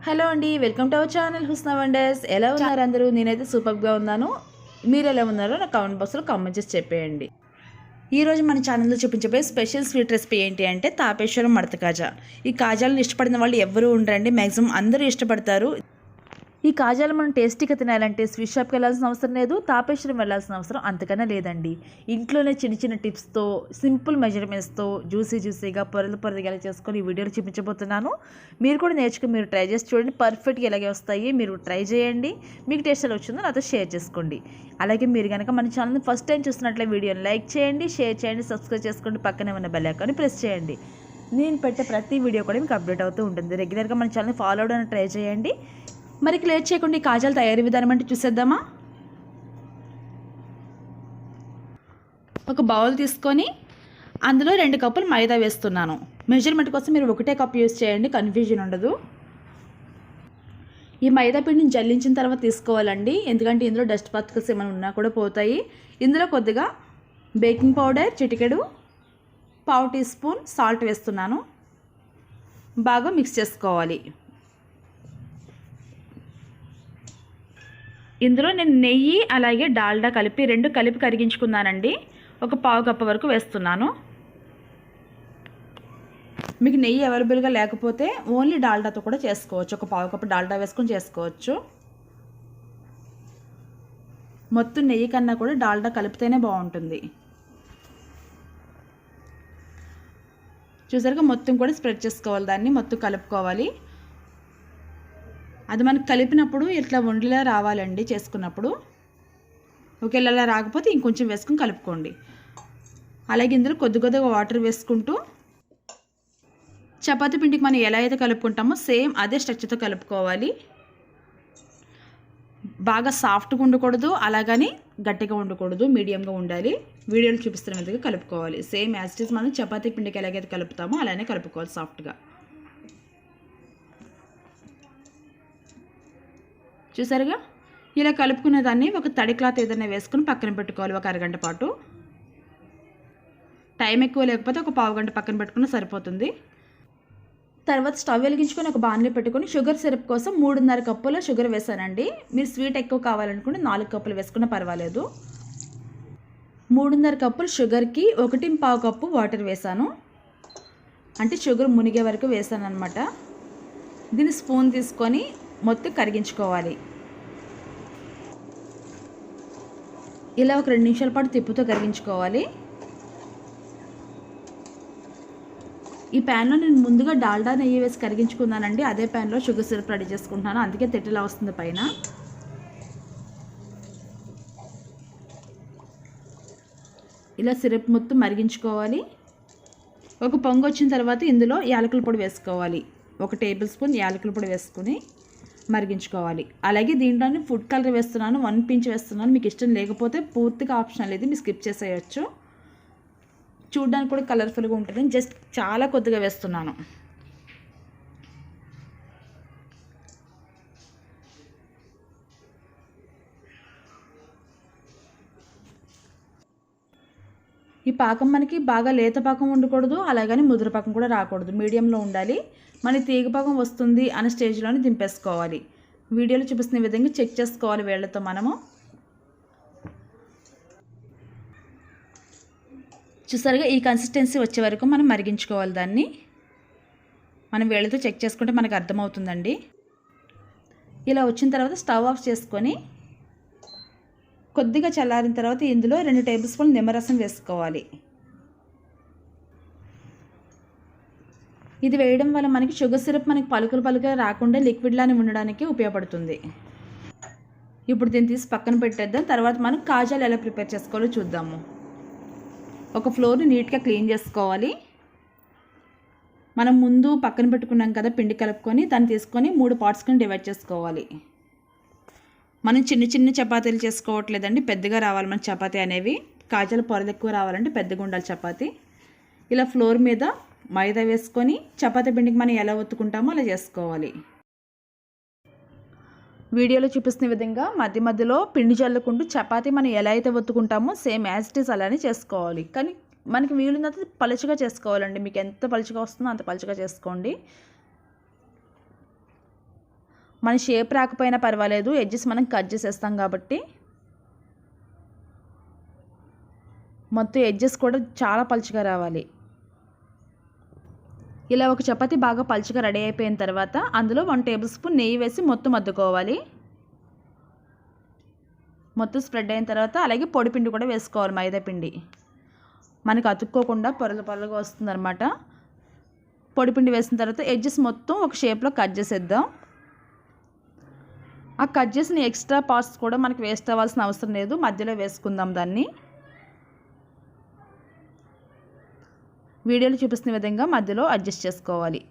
Hello అండి, welcome to our channel Husna wonders. ఎలా ఉన్నారు అందరూ? నేనైతే సూపర్గా ఉన్నాను. మీరు ఎలా ఉన్నారో నా కామెంట్ బాక్స్లో కామెంట్ చేసి చెప్పేయండి. ఈరోజు మన ఛానల్లో చూపించబోయే స్పెషల్ స్వీట్ రెసిపీ ఏంటి అంటే తాపేశ్వరం మడత కాజా. ఈ కాజాలను ఇష్టపడిన వాళ్ళు ఎవరు ఉండరండి, మ్యాక్సిమం అందరూ ఇష్టపడతారు. ఈ కాజాలు మనం టేస్టీగా తినాలంటే స్వీట్ షాప్కి వెళ్ళాల్సిన అవసరం లేదు, తాపేశ్వరం వెళ్ళాల్సిన అవసరం అంతకన్నా లేదండి. ఇంట్లోనే చిన్న చిన్న టిప్స్తో, సింపుల్ మెజర్మెంట్స్తో జ్యూసీగా పొరలుగా చేసుకొని ఈ వీడియోలో చూపించబోతున్నాను. మీరు కూడా నేర్చుకుని మీరు ట్రై చేసి చూడండి. పర్ఫెక్ట్గా ఇలాగే వస్తాయి. మీరు ట్రై చేయండి. మీకు టేస్ట్ ఎలా వచ్చిందో నాతో షేర్ చేసుకోండి. అలాగే మీరు కనుక మన ఛానల్ని ఫస్ట్ టైం చూస్తున్నట్లే వీడియోని లైక్ చేయండి, షేర్ చేయండి, సబ్స్క్రైబ్ చేసుకోండి, పక్కనే ఉన్న బెల్ ఐకాన్ని ప్రెస్ చేయండి. నేను పెట్టే ప్రతి వీడియో కూడా మీకు అప్డేట్ అవుతూ ఉంటుంది. రెగ్యులర్గా మన ఛానల్ని ఫాలో అవడానికి ట్రై చేయండి. మరి లేట్ చేయకుండా ఈ కాజాల తయారీ విధానం అంటే చూసేద్దామా. ఒక బౌల్ తీసుకొని అందులో 2 కప్పులు మైదా వేస్తున్నాను. మెజర్మెంట్ కోసం మీరు ఒకటే కప్ యూజ్ చేయండి, కన్ఫ్యూజన్ ఉండదు. ఈ మైదా పిండిని జల్లించిన తర్వాత తీసుకోవాలండి, ఎందుకంటే ఇందులో డస్ట్ పార్టికల్స్ ఏమైనా ఉన్నా కూడా పోతాయి. ఇందులో కొద్దిగా బేకింగ్ పౌడర్ చిటికెడు, 1/2 టీ స్పూన్ సాల్ట్ వేస్తున్నాను. బాగా మిక్స్ చేసుకోవాలి. ఇందులో నేను నెయ్యి అలాగే డాల్డా కలిపి 2 కలిపి కరిగించుకున్నానండి. ఒక 1/2 కప్పు వరకు వేస్తున్నాను. మీకు నెయ్యి అవైలబుల్గా లేకపోతే ఓన్లీ డాల్డాతో కూడా చేసుకోవచ్చు. ఒక 1/2 కప్పు డాల్డా వేసుకొని చేసుకోవచ్చు. మొత్తం నెయ్యి కన్నా కూడా డాల్డా కలిపితేనే బాగుంటుంది. చూసారుగా మొత్తం కూడా స్ప్రెడ్ చేసుకోవాలి, దాన్ని మొత్తం కలుపుకోవాలి. అది మనకు కలిపినప్పుడు ఇట్లా వండిలా రావాలండి చేసుకున్నప్పుడు. ఒకవేళ అలా రాకపోతే ఇంకొంచెం వేసుకుని కలుపుకోండి. అలాగే ఇందులో కొద్దిగా వాటర్ వేసుకుంటూ చపాతీ పిండికి మనం ఎలా అయితే కలుపుకుంటామో సేమ్ అదే స్ట్రక్చర్తో కలుపుకోవాలి. బాగా సాఫ్ట్గా ఉండకూడదు, అలాగని గట్టిగా ఉండకూడదు, మీడియంగా ఉండాలి. వీడియోలో చూపిస్తున్న విధంగా కలుపుకోవాలి. సేమ్ యాజ్ ఇట్ ఈస్ మనం చపాతీ పిండికి ఎలాగైతే కలుపుతామో అలానే కలుపుకోవాలి సాఫ్ట్గా. చూసారుగా, ఇలా కలుపుకునే దాన్ని ఒక తడి క్లాత్ ఏదైనా వేసుకుని పక్కన పెట్టుకోవాలి ఒక అరగంట పాటు. టైం ఎక్కువ లేకపోతే ఒక 1/2 గంట పక్కన పెట్టుకున్నా సరిపోతుంది. తర్వాత స్టవ్ వెలిగించుకొని ఒక బాణలి పెట్టుకొని షుగర్ సిరప్ కోసం 3.5 కప్పుల షుగర్ వేసానండి. మీరు స్వీట్ ఎక్కువ కావాలనుకుంటే 4 కప్పులు వేసుకున్నా పర్వాలేదు. 3.5 కప్పుల షుగర్కి 1.5 కప్పు వాటర్ వేసాను. అంటే షుగర్ మునిగే వరకు వేసాను అనమాట. దీన్ని స్పూన్ తీసుకొని మొత్తం కరిగించుకోవాలి. ఇలా ఒక 2 నిమిషాల పాటు తిప్పుతో కరిగించుకోవాలి. ఈ ప్యాన్లో నేను ముందుగా డాల్డా నెయ్యి వేసి కరిగించుకున్నానండి. అదే ప్యాన్లో షుగర్ సిరప్ రెడీ చేసుకుంటున్నాను, అందుకే తెట్టెలా వస్తుంది పైన. ఇలా సిరప్ మొత్తం మరిగించుకోవాలి. ఒక పొంగు వచ్చిన తర్వాత ఇందులో యాలకుల పొడి వేసుకోవాలి. 1 టేబుల్ స్పూన్ యాలకుల పొడి వేసుకుని మరిగించుకోవాలి. అలాగే దీంట్లోనే ఫుడ్ కలర్ వేస్తున్నాను, 1 పించ్ వేస్తున్నాను. మీకు ఇష్టం లేకపోతే పూర్తిగా ఆప్షనల్, ఇది మీరు స్కిప్ చేసేయచ్చు. చూడడానికి కూడా కలర్ఫుల్గా ఉంటుంది. జస్ట్ చాలా కొద్దిగా వేస్తున్నాను. ఈ పాకం మనకి బాగా లేత పాకం ఉండకూడదు, అలాగని ముదురు పాకం కూడా రాకూడదు, మీడియంలో ఉండాలి. మన తీగ పాకం వస్తుంది అనే స్టేజ్లోనే దింపేసుకోవాలి. వీడియోలో చూపిస్తున్న విధంగా చెక్ చేసుకోవాలి వేళ్లతో మనము. చూసారుగా, ఈ కన్సిస్టెన్సీ వచ్చే వరకు మనం మరిగించుకోవాలి. దాన్ని మనం వేళ్లతో చెక్ చేసుకుంటే మనకు అర్థమవుతుందండి. ఇలా వచ్చిన తర్వాత స్టవ్ ఆఫ్ చేసుకొని కొద్దిగా చల్లారిన తర్వాత ఇందులో 2 టేబుల్ స్పూన్లు నిమ్మరసం వేసుకోవాలి. ఇది వేయడం వల్ల మనకి షుగర్ సిరప్ మనకి పలుకులుగా రాకుండా లిక్విడ్లానే ఉండడానికి ఉపయోగపడుతుంది. ఇప్పుడు దీన్ని తీసి పక్కన పెట్టేద్దాం. తర్వాత మనం కాజాలు ఎలా ప్రిపేర్ చేసుకోవాలో చూద్దాము. ఒక ఫ్లోర్ని నీట్గా క్లీన్ చేసుకోవాలి. మనం ముందు పక్కన పెట్టుకున్నాం కదా పిండి కలుపుకొని, దాన్ని తీసుకొని 3 పార్ట్స్ కింద డివైడ్ చేసుకోవాలి. మనం చిన్న చిన్న చపాతీలు చేసుకోవట్లేదండి, పెద్దగా రావాలి మన చపాతీ అనేవి. కాజాలు పొరలు ఎక్కువ రావాలంటే పెద్దగా ఉండాలి చపాతీ. ఇలా ఫ్లోర్ మీద మైదా వేసుకొని చపాతీ పిండికి మనం ఎలా ఒత్తుకుంటామో అలా చేసుకోవాలి. వీడియోలో చూపిస్తున్న విధంగా మధ్య మధ్యలో పిండి చల్లుకుంటూ చపాతీ మనం ఎలా అయితే ఒత్తుకుంటామో సేమ్ యాజ్ ఇట్ ఈస్ అలానే చేసుకోవాలి. కానీ మనకి వీలున్నంత పలుచగా చేసుకోవాలండి. మీకు ఎంత పలుచగా వస్తుందో అంత పలుచగా చేసుకోండి. మన షేప్ రాకపోయినా పర్వాలేదు, ఎడ్జెస్ మనం కట్ చేసేస్తాం కాబట్టి. మొత్తం ఎడ్జెస్ కూడా చాలా పలుచగా రావాలి. ఇలా ఒక చపాతీ బాగా పలుచగా రెడీ అయిపోయిన తర్వాత అందులో 1 టేబుల్ స్పూన్ నెయ్యి వేసి మొత్తం అద్దుకోవాలి. మొత్తం స్ప్రెడ్ అయిన తర్వాత అలాగే పొడిపిండి కూడా వేసుకోవాలి, మైదా పిండి. మనకు అతుక్కోకుండా పొరలు పొరలుగా వస్తుందన్నమాట. పొడిపిండి వేసిన తర్వాత ఎడ్జెస్ మొత్తం ఒక షేప్లో కట్ చేసేద్దాం. ఆ కట్ చేసిన ఎక్స్ట్రా పార్ట్స్ కూడా మనకి వేస్ట్ అవ్వాల్సిన అవసరం లేదు, మధ్యలో వేసుకుందాం దాన్ని. వీడియోలో చూపిస్తున్న విధంగా మధ్యలో అడ్జస్ట్ చేసుకోవాలి.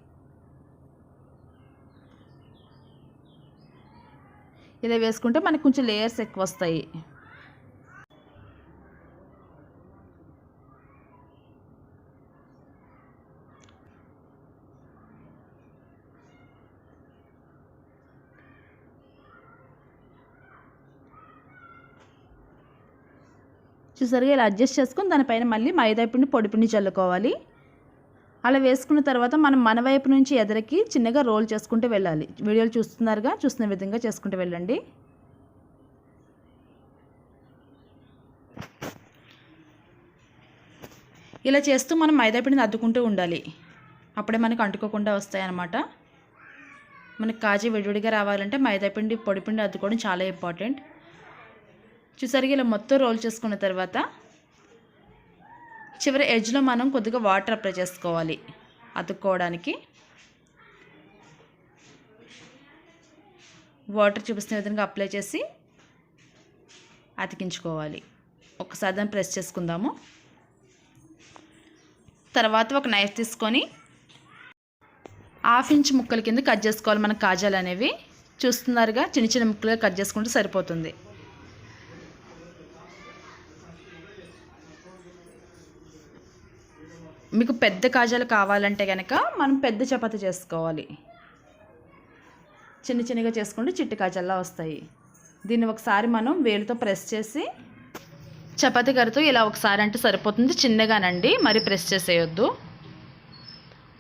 ఇలా వేసుకుంటే మనకు కొంచెం లేయర్స్ ఎక్కువ వస్తాయి. చూసారుగా ఇలా అడ్జస్ట్ చేసుకొని దానిపైన మళ్ళీ మైదా పిండి పొడిపిండి చల్లుకోవాలి. అలా వేసుకున్న తర్వాత మనం మన వైపు నుంచి ఎదరికి చిన్నగా రోల్ చేసుకుంటూ వెళ్ళాలి. వీడియోలు చూస్తున్నారుగా, చూస్తున్న విధంగా చేసుకుంటూ వెళ్ళండి. ఇలా చేస్తూ మనం మైదా పిండిని అద్దుకుంటూ ఉండాలి, అప్పుడే మనకు అంటుకోకుండా వస్తాయన్నమాట. మనకి కాజీ విడివిడిగా రావాలంటే మైదా పిండి పొడిపిండి అద్దుకోవడం చాలా ఇంపార్టెంట్. చూసారుగా ఇలా మొత్తం రోల్ చేసుకున్న తర్వాత చివరి ఎడ్జ్లో మనం కొద్దిగా వాటర్ అప్లై చేసుకోవాలి అతుక్కోవడానికి. వాటర్ చూపిస్తున్న విధంగా అప్లై చేసి అతికించుకోవాలి. ఒకసారి దాన్ని ప్రెస్ చేసుకుందాము. తర్వాత ఒక నైఫ్ తీసుకొని 1/2 ఇంచ్ ముక్కల కింద కట్ చేసుకోవాలి. మన కాజాలు అనేవి చూస్తున్నారుగా, చిన్న చిన్న ముక్కలుగా కట్ చేసుకుంటే సరిపోతుంది. మీకు పెద్ద కాజాలు కావాలంటే కనుక మనం పెద్ద చపాతీ చేసుకోవాలి. చిన్న చిన్నగా చేసుకుంటే చిట్టి కాజాల్లా వస్తాయి. దీన్ని ఒకసారి మనం వేలుతో ప్రెస్ చేసి చపాతీ కర్రతో ఇలా ఒకసారి అంటే సరిపోతుంది, చిన్నగానండి, మరి ప్రెస్ చేసేయొద్దు.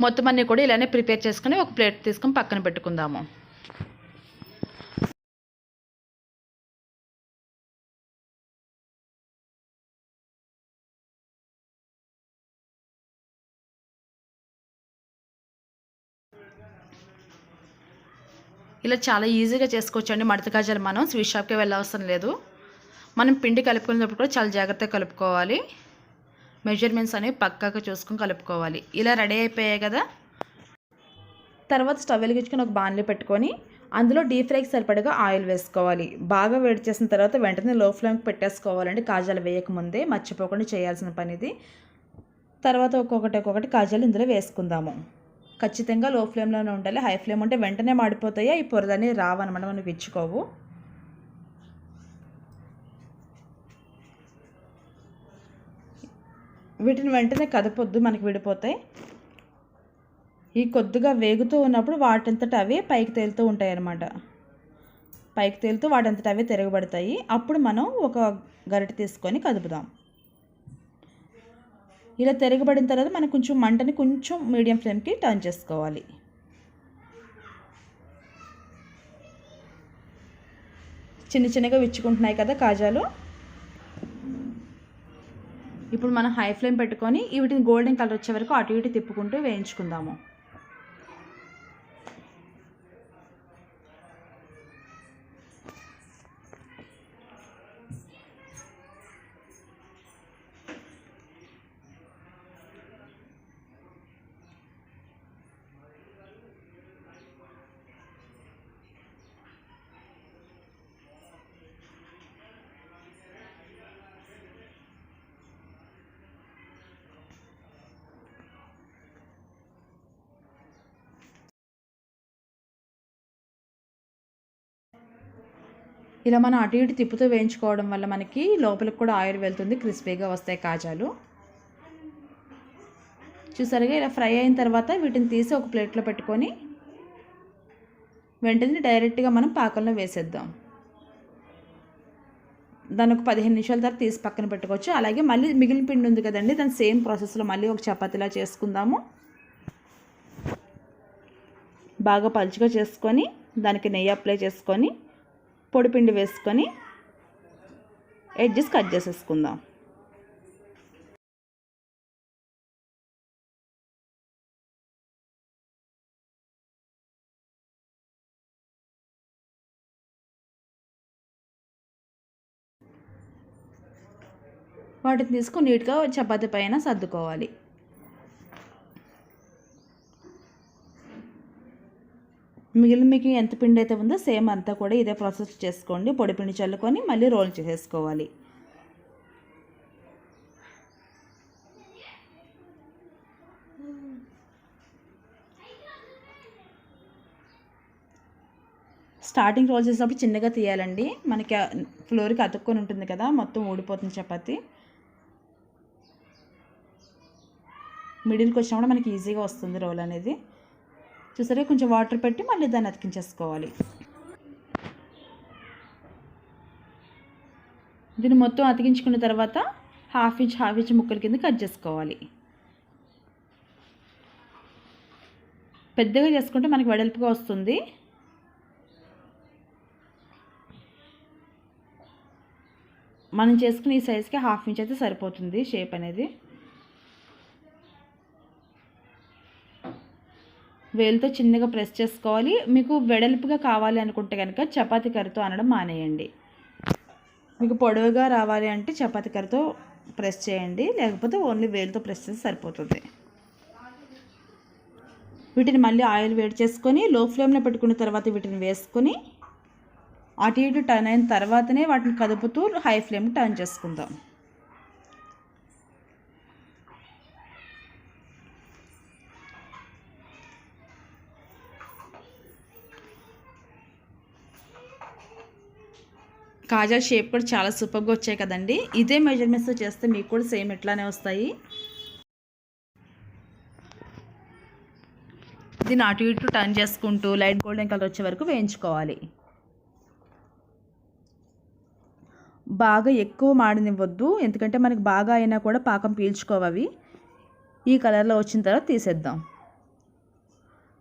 మొత్తం అన్నీ కూడా ఇలానే ప్రిపేర్ చేసుకుని ఒక ప్లేట్ తీసుకొని పక్కన పెట్టుకుందాము. ఇలా చాలా ఈజీగా చేసుకోవచ్చండి మడత కాజాలు. మనం స్వీట్ షాప్కి వెళ్ళవసరం లేదు. మనం పిండి కలుపుకునేటప్పుడు కూడా చాలా జాగ్రత్తగా కలుపుకోవాలి. మెజర్మెంట్స్ అనేవి పక్కాగా చూసుకొని కలుపుకోవాలి. ఇలా రెడీ అయిపోయాయి కదా. తర్వాత స్టవ్ వెలిగించుకొని ఒక బాణలి పెట్టుకొని అందులో డీప్ ఫ్రైకి సరిపడగా ఆయిల్ వేసుకోవాలి. బాగా వేడి చేసిన తర్వాత వెంటనే లో ఫ్లేమ్కి పెట్టేసుకోవాలండి, కాజాలు వేయకముందే. మర్చిపోకుండా చేయాల్సిన పని ఇది. తర్వాత ఒక్కొక్కటి కాజాలు ఇందులో వేసుకుందాము. ఖచ్చితంగా లో ఫ్లేమ్లోనే ఉండాలి. హై ఫ్లేమ్ ఉంటే వెంటనే మాడిపోతాయి, ఈ పొరలని రావన్నమాట, మనం విచ్చుకోవు. వీటిని వెంటనే కదపొద్దు, మనకి విడిపోతాయి. ఈ కొద్దిగా వేగుతూ ఉన్నప్పుడు వాటంతట అవే పైకి తేలుతూ ఉంటాయి అన్నమాట. పైకి తేలుతూ వాటంతట అవే తిరగబడతాయి. అప్పుడు మనం ఒక గరిటె తీసుకొని కదుపుదాం. ఇలా తిరగబడిన తర్వాత మనం కొంచెం మంటని కొంచెం మీడియం ఫ్లేమ్కి టర్న్ చేసుకోవాలి. చిన్న చిన్నగా విచ్చుకుంటున్నాయి కదా కాజాలు. ఇప్పుడు మనం హై ఫ్లేమ్ పెట్టుకొని వీటిని గోల్డెన్ కలర్ వచ్చే వరకు అటు ఇటు తిప్పుకుంటూ వేయించుకుందాము. ఇలా మనం అటు ఇటు తిప్పుతూ వేయించుకోవడం వల్ల మనకి లోపలికి కూడా ఆయిల్ వెళ్తుంది, క్రిస్పీగా వస్తాయి కాజాలు. చూసారుగా ఇలా ఫ్రై అయిన తర్వాత వీటిని తీసి ఒక ప్లేట్లో పెట్టుకొని వెంటనే డైరెక్ట్గా మనం పాకంలో వేసేద్దాం. దాన్ని ఒక 15 నిమిషాల తర్వాత తీసి పక్కన పెట్టుకోవచ్చు. అలాగే మళ్ళీ మిగిలిన పిండి ఉంది కదండి, దాని సేమ్ ప్రాసెస్లో మళ్ళీ ఒక చపాతీలా చేసుకుందాము. బాగా పలుచగా చేసుకొని దానికి నెయ్యి అప్లై చేసుకొని పొడిపిండి వేసుకొని ఎడ్జెస్ కట్ చేసేసుకుందాం. వాటిని తీసుకొని నీట్గా చపాతీ పైన సర్దుకోవాలి. మిగిలిన మీకు ఎంత పిండి అయితే ఉందో సేమ్ అంతా కూడా ఇదే ప్రాసెస్ చేసుకోండి. పొడి పిండి చల్లుకొని మళ్ళీ రోల్ చేసేసుకోవాలి. స్టార్టింగ్ రోల్ చేసినప్పుడు చిన్నగా తీయాలండి. మనకి ఫ్లోర్కి అతుక్కొని ఉంటుంది కదా, మొత్తం ఊడిపోతుంది చపాతీ. మిడిల్కి వచ్చినప్పుడు మనకి ఈజీగా వస్తుంది రోల్ అనేది. చూసారా, కొంచెం వాటర్ పెట్టి మళ్ళీ దాన్ని అతికించేసుకోవాలి. దీన్ని మొత్తం అతికించుకున్న తర్వాత హాఫ్ ఇంచ్ ముక్కల కింద కట్ చేసుకోవాలి. పెద్దగా చేసుకుంటే మనకి వెడల్పుగా వస్తుంది. మనం చేసుకునే ఈ సైజుకి హాఫ్ ఇంచ్ అయితే సరిపోతుంది షేప్ అనేది. వేలుతో చిన్నగా ప్రెస్ చేసుకోవాలి. మీకు వెడల్పుగా కావాలి అనుకుంటే కనుక చపాతీ కర్రతో అనడం మానేయండి. మీకు పొడవుగా రావాలి అంటే చపాతీ కర్రతో ప్రెస్ చేయండి, లేకపోతే ఓన్లీ వేలుతో ప్రెస్ చేస్తే సరిపోతుంది. వీటిని మళ్ళీ ఆయిల్ వేడి చేసుకొని లో ఫ్లేమ్లో పెట్టుకున్న తర్వాత వీటిని వేసుకొని అటు ఇటు టర్న్ అయిన తర్వాతనే వాటిని కదుపుతూ హై ఫ్లేమ్కి టర్న్ చేసుకుందాం. కాజా షేప్ కూడా చాలా సూపర్గా వచ్చాయి కదండి. ఇదే మెజర్మెంట్స్తో చేస్తే మీకు కూడా సేమ్ ఇట్లానే వస్తాయి. దీన్ని అటు ఇటు టర్న్ చేసుకుంటూ లైట్ గోల్డెన్ కలర్ వచ్చే వరకు వేయించుకోవాలి. బాగా ఎక్కువ మాడనివ్వద్దు, ఎందుకంటే మనకి బాగా అయినా కూడా పాకం పీల్చుకోవవి. ఈ కలర్లో వచ్చిన తర్వాత తీసేద్దాం.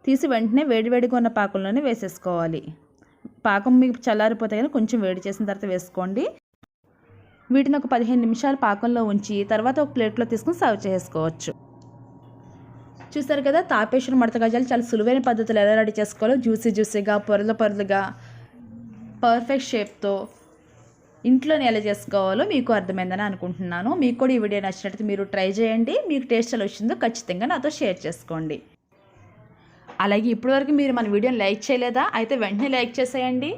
తీసి వెంటనే వేడివేడిగా ఉన్న పాకంలోనే వేసేసుకోవాలి. పాకం మీకు చల్లారిపోతే కానీ కొంచెం వేడి చేసిన తర్వాత వేసుకోండి. వీటిని ఒక 15 నిమిషాలు పాకంలో ఉంచి తర్వాత ఒక ప్లేట్లో తీసుకుని సర్వ్ చేసుకోవచ్చు. చూస్తారు కదా, తాపేశ్వర మడత గజాలు చాలా సులువైన పద్ధతులు ఎలా రెడీ చేసుకోవాలో జ్యూసీగా పొరలుగా పర్ఫెక్ట్ షేప్తో ఇంట్లోనే ఎలా చేసుకోవాలో మీకు అర్థమైందని అనుకుంటున్నాను. మీకు కూడా ఈ వీడియో నచ్చినట్లయితే మీరు ట్రై చేయండి. మీకు టేస్ట్ ఎలా వచ్చిందో ఖచ్చితంగా నాతో షేర్ చేసుకోండి. అలాగే ఇప్పటివరకు మీరు మన వీడియోని లైక్ చేయలేదా? అయితే వెంటనే లైక్ చేసేయండి.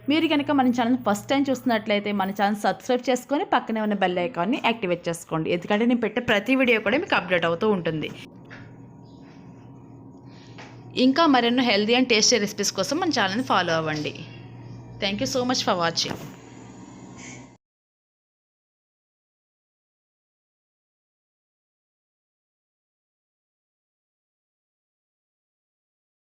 మీరు కనుక మన ఛానల్ ఫస్ట్ టైం చూస్తున్నట్లయితే మన ఛానల్ సబ్స్క్రైబ్ చేసుకొని పక్కనే ఉన్న బెల్ ఐకాన్ని యాక్టివేట్ చేసుకోండి. ఎందుకంటే నేను పెట్టే ప్రతి వీడియో కూడా మీకు అప్డేట్ అవుతూ ఉంటుంది. ఇంకా మరెన్నో హెల్తీ అండ్ టేస్టీ రెసిపీస్ కోసం మన ఛానల్ని ఫాలో అవ్వండి. Thank you so much for watching.